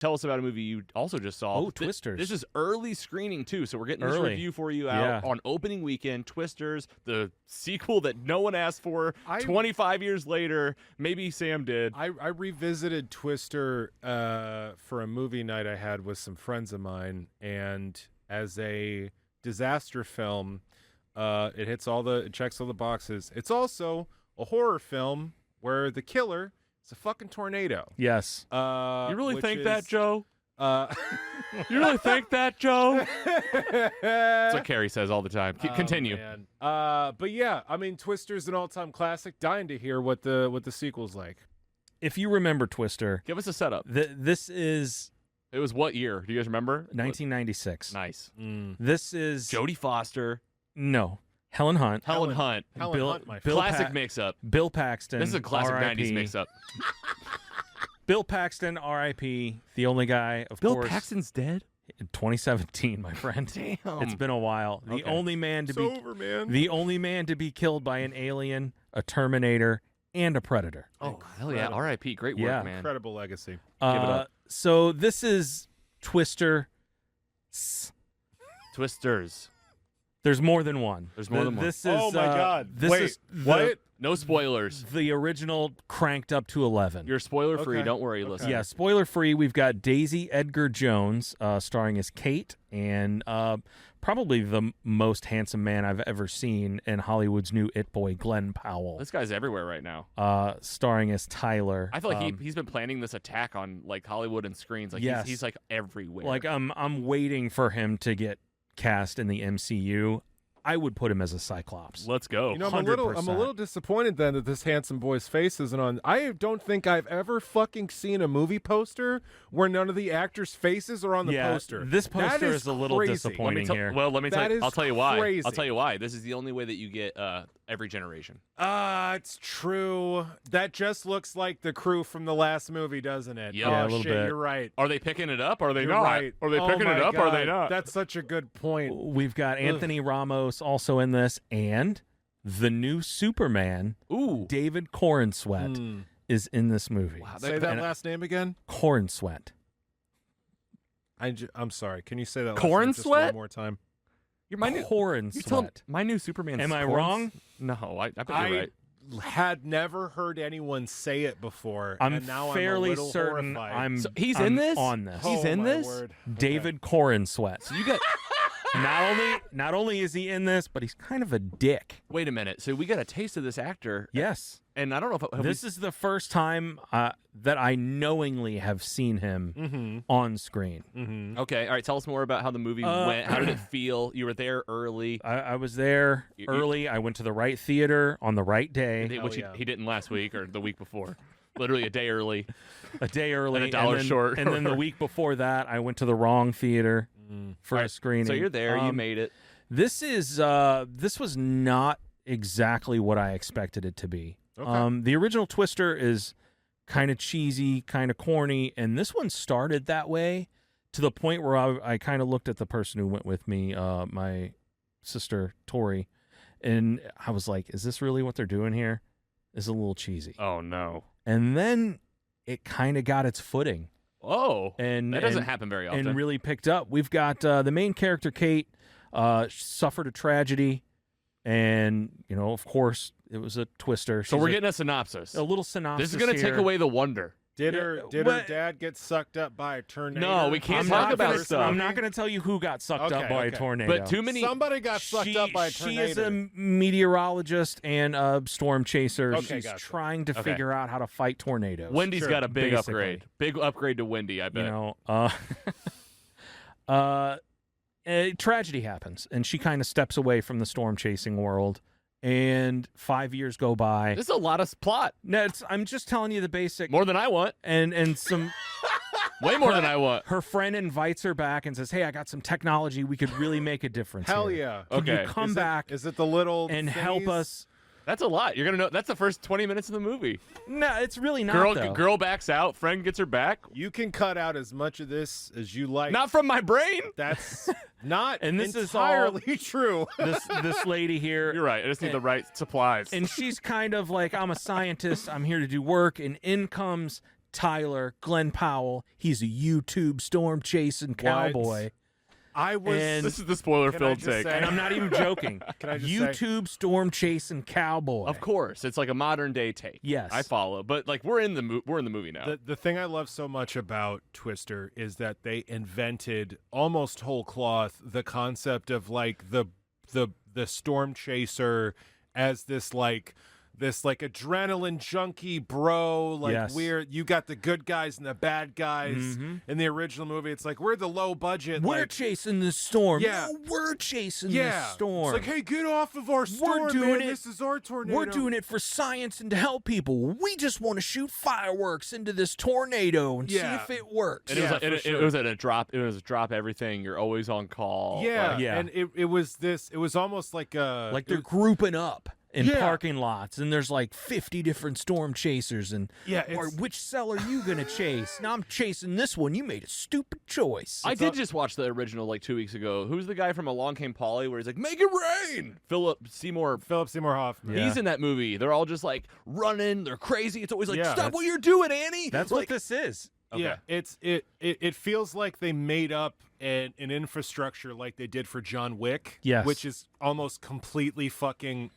tell us about a movie you also just saw. Oh, Twisters. This is early screening, too, so we're getting this review for you out on opening weekend. Twisters, the sequel that no one asked for 25 years later. Maybe Sam did. I revisited Twister for a movie night I had with some friends of mine, and as a disaster film, it checks all the boxes. It's also a horror film where the killer is a fucking tornado. Yes. You really think that, Joe? You really think that, Joe? That's what Carrie says all the time. Continue. Man. But yeah, I mean, Twister's an all-time classic. Dying to hear what the sequel's like. If you remember Twister, give us a setup. This is. It was what year? Do you guys remember? 1996. Nice. This is Jodie Foster. No. Helen Hunt. Helen Hunt, classic mix-up. Bill Paxton. This is a classic '90s mix-up. Bill Paxton, R.I.P. The only guy, of course. Bill Paxton's dead. 2017, my friend. Damn, it's been a while. The only man to the only man to be killed by an alien, a Terminator, and a Predator. Oh hell yeah! R.I.P. Great work, man. Incredible legacy. Give it up. So this is Twister. Twisters. There's more than one. There's more than one. This is, oh my God! This is what? No spoilers. The original cranked up to 11. You're spoiler free. Okay. Don't worry, listen. Yeah, spoiler free. We've got Daisy Edgar-Jones starring as Kate, and probably the most handsome man I've ever seen in Hollywood's new it boy, Glen Powell. This guy's everywhere right now. Starring as Tyler. I feel like he's been planning this attack on like Hollywood and screens. Like yes. he's like everywhere. Like I'm waiting for him to get cast in the MCU. I would put him as a Cyclops. Let's go. You know, I'm a little disappointed then that this handsome boy's face isn't on. I don't think I've ever fucking seen a movie poster where none of the actors' faces are on the poster. This poster is a little crazy. disappointing here. Well, let me tell you. I'll tell you why. Crazy. I'll tell you why. This is the only way that you get every generation. It's true. That just looks like the crew from the last movie, doesn't it? Yep. Yeah, a Oh, little shit, bit. you're right. Are they picking it up or are they You're not? right. Are they picking it up or are they not? That's such a good point. We've got Anthony Ramos also in this, and the new Superman, David Cornsweet, is in this movie. Wow, Say that last name again. Cornsweet. I'm sorry. Can you say that Corn last name just Sweat? one more time? You're my new Cornsweet. my new Superman. Am I wrong? No, I bet you're right. Had never heard anyone say it before. I'm and now fairly I'm a little certain horrified. So he's I'm in this? on this. He's in my this? word. David Cornsweet. So you got. Not only is he in this, but he's kind of a dick. Wait a minute. So we got a taste of this actor. Yes. And I don't know if This is the first time that I knowingly have seen him on screen. Okay. All right. Tell us more about how the movie went. How did it feel? You were there early. I was there early. I went to the right theater on the right day. Which he didn't last week or the week before. Literally a day early. A day early. And $1 short. And then the week before that, I went to the wrong theater for a screening. So you're there. You made it. This was not exactly what I expected it to be. Okay. The original Twister is kind of cheesy, kind of corny, and this one started that way to the point where I kind of looked at the person who went with me, my sister Tori, and I was like, is this really what they're doing here? It's a little cheesy. Oh, no. And then it kind of got its footing. Oh, and that doesn't happen very often. And really picked up. We've got the main character, Kate, suffered a tragedy, and, of course, it was a Twister. So we're getting a synopsis. A little synopsis. This is going to take away the wonder. Did her dad get sucked up by a tornado? No, we can't talk about stuff. I'm not going to tell you who got sucked up by a tornado. But too many. Somebody got sucked up by a tornado. She is a meteorologist and a storm chacer. Okay, She's trying to figure out how to fight tornadoes. Wendy's got a big upgrade. Big upgrade to Wendy, I bet. A tragedy happens, and she kind of steps away from the storm chasing world. And 5 years go by. This is a lot of plot. No, I'm just telling you the basic. More than I want. And some. Way more than I want. Her friend invites her back and says, "Hey, I got some technology. We could really make a difference. Hell here. yeah. Can you come back? Is it the little and thingies? help us?" That's a lot. You're gonna know. That's the first 20 minutes of the movie. No, it's really not. Girl backs out. Friend gets her back. You can cut out as much of this as you like. Not from my brain. That's not and this entirely is true. This lady here. You're right. I just need the right supplies. And she's kind of like, I'm a scientist. I'm here to do work. And in comes Tyler, Glen Powell. He's a YouTube storm chasing cowboy. This is the spoiler-filled take. And I'm not even joking. Can I just YouTube storm chasing cowboy. Of course, it's like a modern-day take. Yes, I follow. But like we're in the movie now. The thing I love so much about Twister is that they invented almost whole cloth the concept of like the storm chaser as this adrenaline junkie bro, like you got the good guys and the bad guys. In the original movie, it's like we're the low budget. We're chasing the storm. Yeah, no, we're chasing the storm. It's like, hey, get off of our storm, man. This is our tornado. We're doing it for science and to help people. We just want to shoot fireworks into this tornado and see if it works. And it was a drop everything. You're always on call. Yeah, and it was almost like they're grouping up in parking lots, and there's like 50 different storm chasers, and or which cell are you gonna chase? Now I'm chasing this one. You made a stupid choice. I did just watch the original like 2 weeks ago. Who's the guy from Along Came Polly where he's like, make it rain? Philip Seymour Hoffman. He's in that movie. They're all just like running. They're crazy. It's always like, stop what you're doing, Annie. That's what this is. Okay. Yeah, it feels like they made up an infrastructure like they did for John Wick, which is almost completely fucking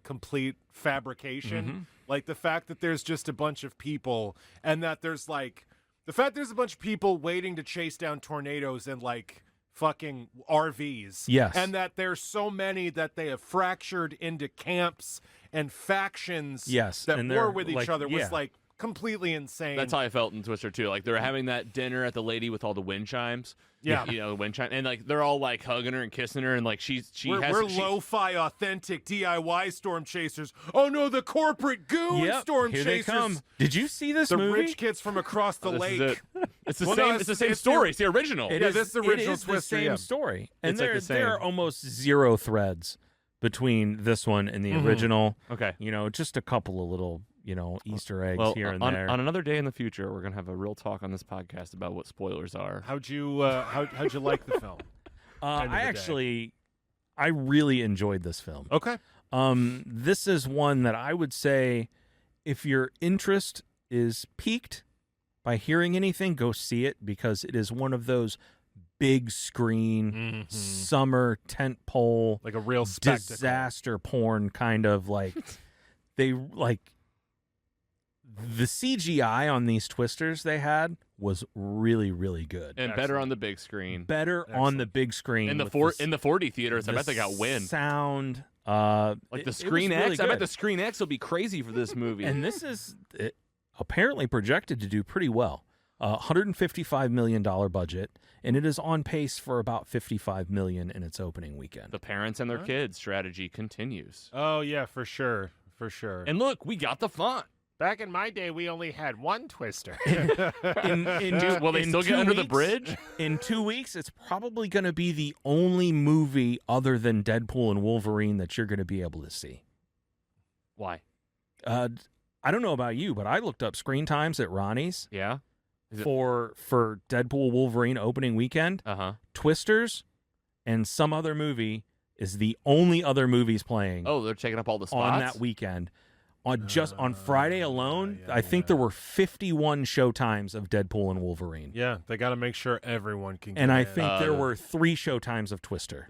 complete fabrication. Like the fact that there's just a bunch of people, and that there's a bunch of people waiting to chase down tornadoes in like fucking RVs. Yes. And that there's so many that they have fractured into camps and factions that war with each other was like completely insane. That's how I felt in Twister too. Like they were having that dinner at the lady with all the wind chimes. Yeah, the wind chime, and like they're all like hugging her and kissing her, and like we're lo-fi authentic DIY storm chasers. Oh no, the corporate goon storm here chasers. They come. Did you see this the movie? rich kids from across the lake. It's the same. It's the same story. It's the original. This is the original Twister. The same story, and it's there are almost zero threads between this one and the original. Okay, just a couple of little Easter eggs here and there. On another day in the future, we're gonna have a real talk on this podcast about what spoilers are. How'd you like the film? I really enjoyed this film. Okay. This is one that I would say, if your interest is piqued by hearing anything, go see it, because it is one of those big screen summer tent pole, like a real spectacle. Disaster porn kind of like they like. The CGI on these Twisters they had was really, really good. And better on the big screen. On the big screen. In the 4D theaters, I bet they got wind. Sound. Like the Screen X. Really I bet the Screen X will be crazy for this movie. And this is apparently projected to do pretty well. $155 million budget, and it is on pace for about $55 million in its opening weekend. The parents and their kids strategy continues. Oh, yeah, for sure. For sure. And look, we got the font. Back in my day, we only had one Twister. Will they still get under the bridge? In 2 weeks, it's probably going to be the only movie other than Deadpool and Wolverine that you're going to be able to see. Why? I don't know about you, but I looked up screen times at Ronnie's. Yeah. For Deadpool Wolverine opening weekend. Twisters and some other movie is the only other movies playing. Oh, they're taking up all the spots on that weekend. On Friday alone, I think there were 51 showtimes of Deadpool and Wolverine. Yeah, they got to make sure everyone can get And I think there were 3 showtimes of Twister.